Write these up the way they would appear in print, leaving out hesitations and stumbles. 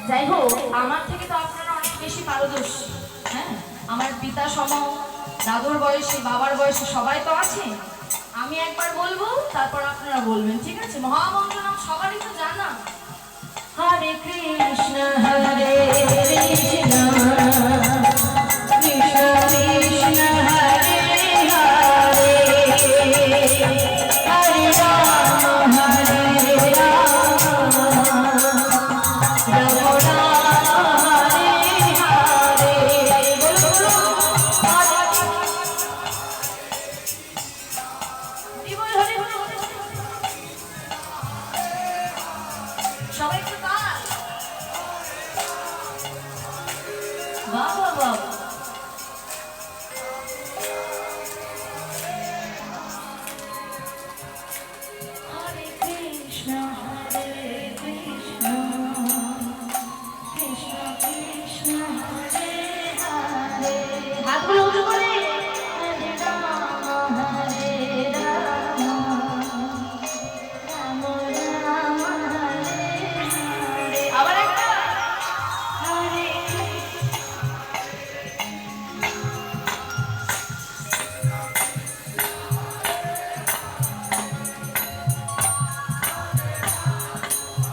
যাই হোক, আমার থেকে তো আপনারা অনেক বেশি পারদর্শী। হ্যাঁ, আমার পিতা সম, দাদুর বয়সে, বাবার বয়সে সবাই তো আছে। আমি একবার বলবো, তারপর আপনারা বলবেন, ঠিক আছে? মহামন্ত্র নাম সবারই তো জানা। হরে কৃষ্ণ হরে কৃষ্ণ কৃষ্ণ কৃষ্ণ হরে হরে, হরে রাম হরে রাম, রাম রাম হরে হরে। বলো বলো, সবাই একটু তাল। বাবা বাবা, হরে কৃষ্ণ হরে কৃষ্ণ কৃষ্ণ কৃষ্ণ হরে হরে। হাতগুলো উঁচু করে, হরে রাম হরে রাম, রাম রাম হরে হরে। আবার একটা, হরে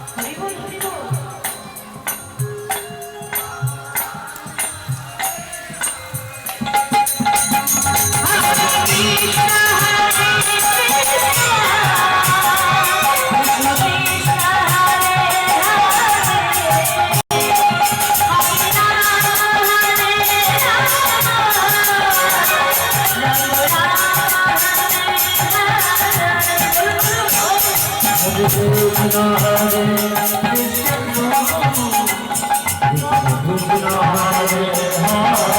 হরি বল হরি বল। Hare Krishna, Hare Krishna, Hare Hare.